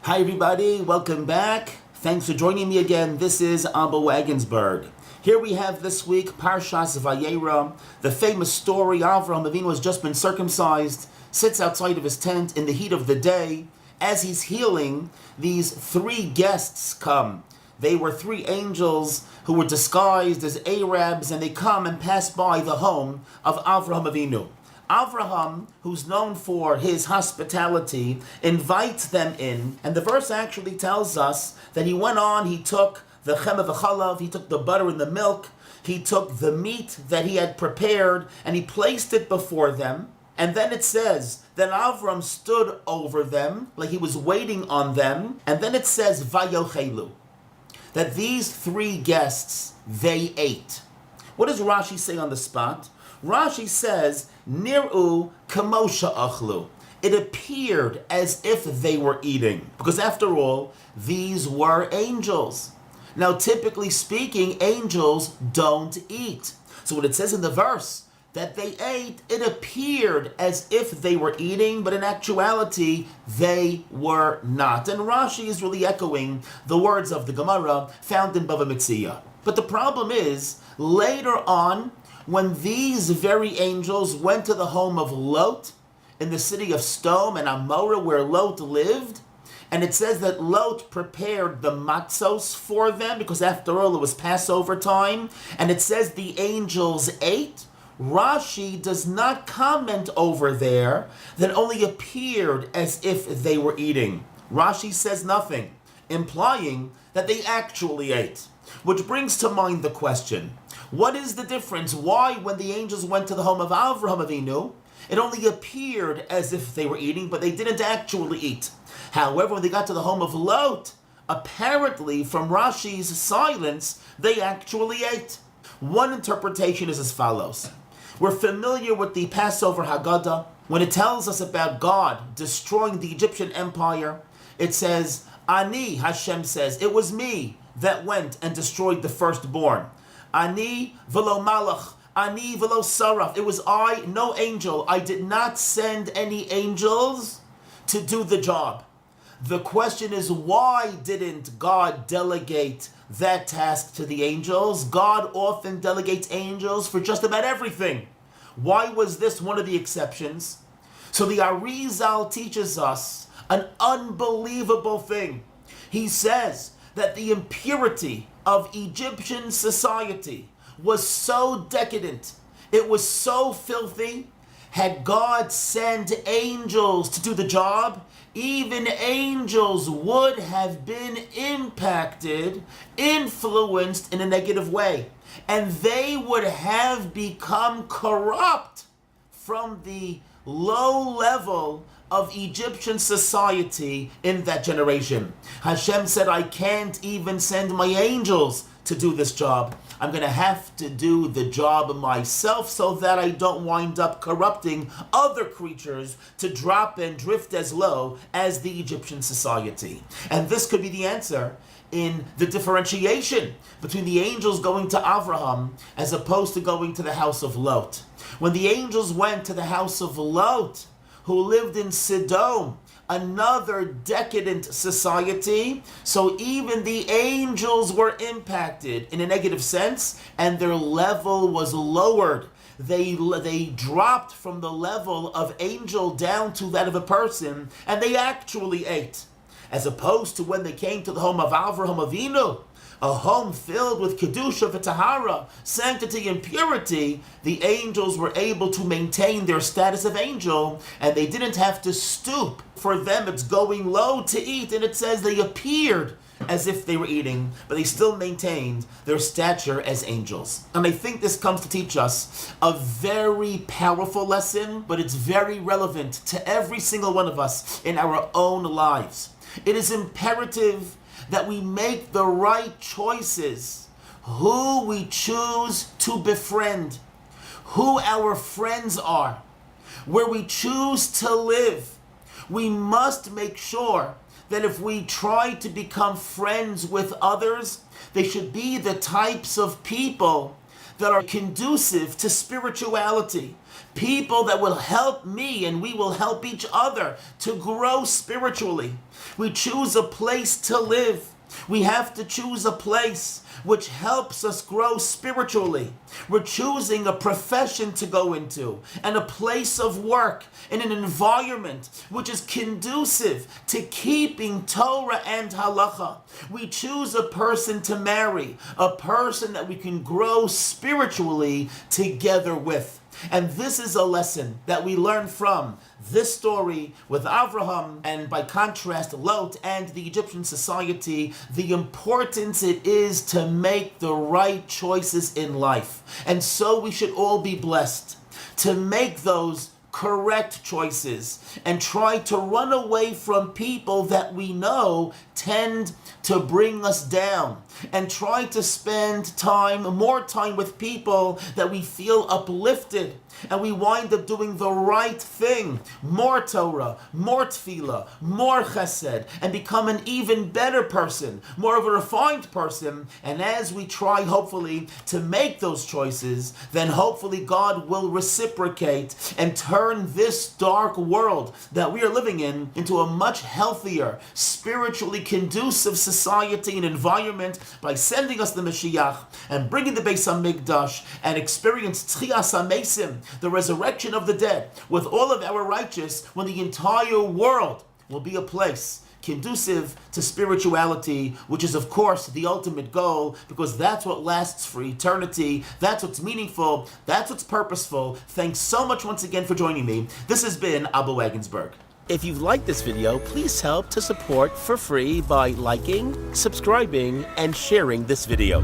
Hi everybody, welcome back. Thanks for joining me again. This is Rabbi Wagensberg. Here we have this week Parshas Vayeira, the famous story. Avraham Avinu has just been circumcised, sits outside of his tent in the heat of the day. As he's healing, these three guests come. They were three angels who were disguised as Arabs, and they come and pass by the home of Avraham Avinu. Avraham, who's known for his hospitality, invites them in, and the verse actually tells us that he went on, he took the chem of chalav, he took the butter and the milk, he took the meat that he had prepared, and he placed it before them. And then it says that Avram stood over them, like he was waiting on them, and then it says, Vayochelu, that these three guests, they ate. What does Rashi say on the spot? Rashi says, Nir'u kamosha achlu. It appeared as if they were eating. Because after all, these were angels. Now, typically speaking, angels don't eat. So when it says in the verse that they ate, it appeared as if they were eating, but in actuality, they were not. And Rashi is really echoing the words of the Gemara found in Bava Metzia. But the problem is, later on, when these very angels went to the home of Lot in the city of Stone and Amorah where Lot lived, and it says that Lot prepared the matzos for them because after all it was Passover time, and it says the angels ate, Rashi does not comment over there that only appeared as if they were eating. Rashi says nothing, implying that they actually ate. Which brings to mind the question, what is the difference? Why, when the angels went to the home of Avraham Avinu, it only appeared as if they were eating, but they didn't actually eat? However, when they got to the home of Lot, apparently, from Rashi's silence, they actually ate. One interpretation is as follows. We're familiar with the Passover Haggadah. When it tells us about God destroying the Egyptian empire, it says, Ani, Hashem says, it was me that went and destroyed the firstborn. Ani velo malach, ani velo saraf. It was I, no angel. I did not send any angels to do the job. The question is, why didn't God delegate that task to the angels? God often delegates angels for just about everything. Why was this one of the exceptions? So the Arizal teaches us an unbelievable thing. He says that the impurity of Egyptian society was so decadent, it was so filthy, had God sent angels to do the job, even angels would have been impacted, influenced in a negative way, and they would have become corrupt from the low level of Egyptian society in that generation. Hashem said, I can't even send my angels to do this job. I'm going to have to do the job myself so that I don't wind up corrupting other creatures to drop and drift as low as the Egyptian society. And this could be the answer in the differentiation between the angels going to Avraham as opposed to going to the house of Lot. When the angels went to the house of Lot, who lived in Sodom, another decadent society, so even the angels were impacted in a negative sense, and their level was lowered. They dropped from the level of angel down to that of a person, and they actually ate. As opposed to when they came to the home of Avraham Avinu, a home filled with Kedusha v'Tahara, sanctity and purity, the angels were able to maintain their status of angel, and they didn't have to stoop. For them, it's going low to eat, and it says they appeared as if they were eating, but they still maintained their stature as angels. And I think this comes to teach us a very powerful lesson, but it's very relevant to every single one of us in our own lives. It is imperative that we make the right choices, who we choose to befriend, who our friends are, where we choose to live. We must make sure that if we try to become friends with others, they should be the types of people that are conducive to spirituality. People that will help me and we will help each other to grow spiritually. We choose a place to live. We have to choose a place which helps us grow spiritually. We're choosing a profession to go into and a place of work in an environment which is conducive to keeping Torah and halacha. We choose a person to marry, a person that we can grow spiritually together with. And this is a lesson that we learn from this story with Avraham and, by contrast, Lot and the Egyptian society, the importance it is to make the right choices in life. And so we should all be blessed to make those correct choices and try to run away from people that we know tend to bring us down, and try to spend more time with people that we feel uplifted, and we wind up doing the right thing, more Torah, more tefillah, more chesed, and become an even better person, more of a refined person. And as we try, hopefully, to make those choices, then hopefully God will reciprocate and turn this dark world that we are living in into a much healthier, spiritually conducive society and environment by sending us the Mashiach and bringing the Beis HaMikdash and experience Tchias HaMesim, the resurrection of the dead, with all of our righteous, when the entire world will be a place conducive to spirituality, which is, of course, the ultimate goal, because that's what lasts for eternity, that's what's meaningful, that's what's purposeful. Thanks so much once again for joining me. This has been Rabbi Wagensberg. If you've liked this video, please help to support for free by liking, subscribing, and sharing this video.